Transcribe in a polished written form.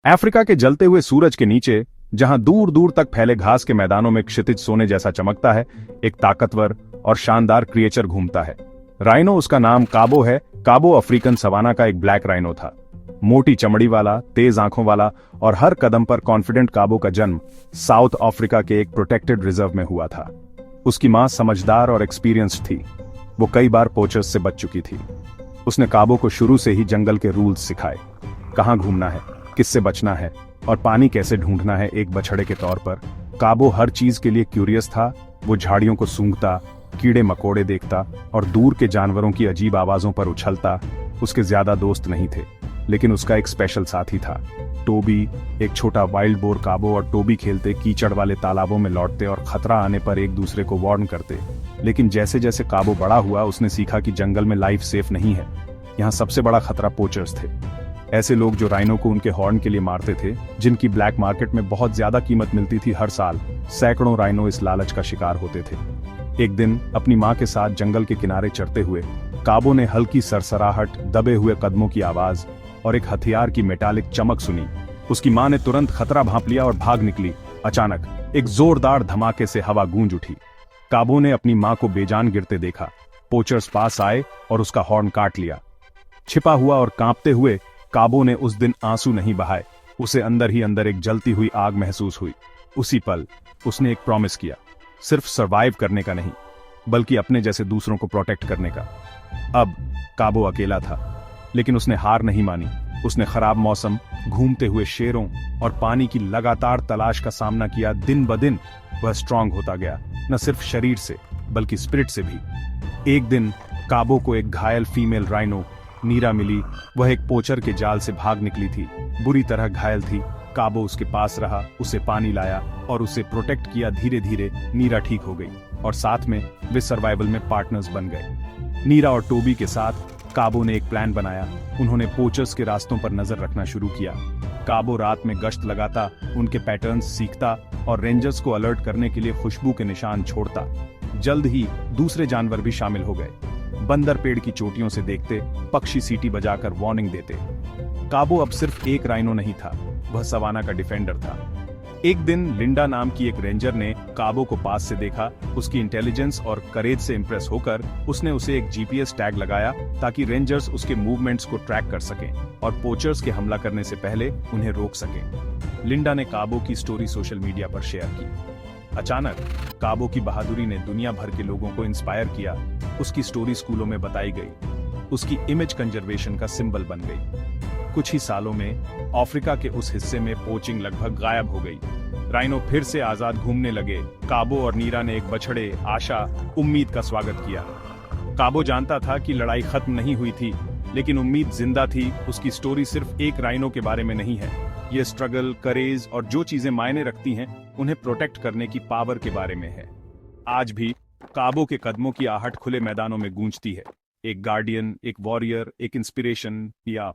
Africa के जलते हुए सूरज के नीचे, जहां दूर दूर तक फैले घास के मैदानों में क्षितिज सोने जैसा चमकता है, एक ताकतवर और शानदार क्रिएचर घूमता है। राइनो, उसका नाम काबो है। काबो अफ्रीकन सवाना का एक ब्लैक राइनो था। मोटी चमड़ी वाला, तेज आंखों वाला और हर कदम पर कॉन्फिडेंट काबो का जन्म साउथ अफ्रीका के एक प्रोटेक्टेड रिजर्व में हुआ था। उसकी मां समझदार और एक्सपीरियंस्ड थी। वो कई बार पोचर्स से बच चुकी थी। उसने काबो को शुरू से ही जंगल के रूल्स सिखाए, कहां घूमना है, किससे बचना है और पानी कैसे ढूंढना है। एक बछड़े के तौर पर काबो हर चीज के लिए क्यूरियस था। वो झाड़ियों को सूंघता, कीड़े मकोड़े देखता और दूर के जानवरों की अजीब आवाजों पर उछलता। उसके ज्यादा दोस्त नहीं थे, लेकिन उसका एक स्पेशल साथी था, टोबी, एक छोटा वाइल्ड बोर। काबो और टोबी खेलते, कीचड़ वाले तालाबों में लौटते और खतरा आने पर एक दूसरे को वार्न करते। लेकिन जैसे जैसे काबो बड़ा हुआ, उसने सीखा कि जंगल में लाइफ सेफ नहीं है। यहाँ सबसे बड़ा खतरा पोचर्स थे, ऐसे लोग जो राइनो को उनके हॉर्न के लिए मारते थे, जिनकी ब्लैक मार्केट में बहुत ज्यादा कीमत मिलती थी। हर साल सैकड़ों राइनो इस लालच का शिकार होते थे। एक दिन अपनी मां के साथ जंगल के किनारे चढ़ते हुए काबो ने हल्की सरसराहट, दबे हुए कदमों की आवाज और एक हथियार की मेटालिक चमक सुनी। उसकी मां ने तुरंत खतरा भांप लिया और भाग निकली। अचानक एक जोरदार धमाके से हवा गूंज उठी। काबो ने अपनी मां को बेजान गिरते देखा। पोचर्स पास आए और उसका हॉर्न काट लिया। छिपा हुआ और कांपते हुए काबो ने उस दिन आंसू नहीं बहाए। उसे अंदर ही अंदर एक जलती हुई आग महसूस हुई। उसी पल उसने एक प्रॉमिस किया, सिर्फ सरवाइव करने का नहीं, बल्कि अपने जैसे दूसरों को प्रोटेक्ट करने का। अब काबो अकेला था, लेकिन उसने हार नहीं मानी। उसने खराब मौसम, घूमते हुए शेरों और पानी की लगातार तलाश का सामना किया। दिन ब दिन वह स्ट्रांग होता गया, न सिर्फ शरीर से बल्कि स्पिरिट से भी। एक दिन काबो को एक घायल फीमेल राइनो नीरा मिली। वह एक पोचर के जाल से भाग निकली थी, बुरी तरह घायल थी। काबो उसके पास रहा, उसे पानी लाया और उसे प्रोटेक्ट किया। धीरे धीरे नीरा ठीक हो गई और साथ में वे सर्वाइवल में पार्टनर्स बन गए। नीरा और टोबी के साथ काबो ने एक प्लान बनाया। उन्होंने पोचर्स के रास्तों पर नजर रखना शुरू किया। काबो रात में गश्त लगाता, उनके पैटर्न्स सीखता और रेंजर्स को अलर्ट करने के लिए खुशबू के निशान छोड़ता। जल्द ही दूसरे जानवर भी शामिल हो गए। बंदर पेड़ की चोटियों से देखते, पक्षी सीटी बजाकर वार्निंग देते। काबो अब सिर्फ एक राइनो नहीं था, वह सवाना का डिफेंडर था। एक दिन लिंडा नाम की एक रेंजर ने काबो को पास से देखा। उसकी इंटेलिजेंस और करेज से इंप्रेस होकर उसने उसे एक जीपीएस टैग लगाया, ताकि रेंजर्स उसके मूवमेंट्स को ट्रैक कर सकें और पोचर्स के हमला करने से पहले उन्हें रोक सकें। लिंडा ने काबो की स्टोरी सोशल मीडिया पर शेयर की। अचानक काबो की बहादुरी ने दुनिया भर के लोगों को इंस्पायर किया। उसकी स्टोरी स्कूलों में बताई गई, उसकी इमेज कंजर्वेशन का सिंबल बन गई। कुछ ही सालों में अफ्रीका के उस हिस्से में पोचिंग लगभग गायब हो गई। राइनो फिर से आजाद घूमने लगे। काबो और नीरा ने एक बछड़े, आशा, उम्मीद का स्वागत किया। काबो जानता था कि लड़ाई खत्म नहीं हुई थी, लेकिन उम्मीद जिंदा थी। उसकी स्टोरी सिर्फ एक राइनो के बारे में नहीं है, ये स्ट्रगल, करेज और जो चीजें मायने रखती हैं, उन्हें प्रोटेक्ट करने की पावर के बारे में है। आज भी काबो के कदमों की आहट खुले मैदानों में गूंजती है। एक गार्डियन, एक वॉरियर, एक इंस्पिरेशन, या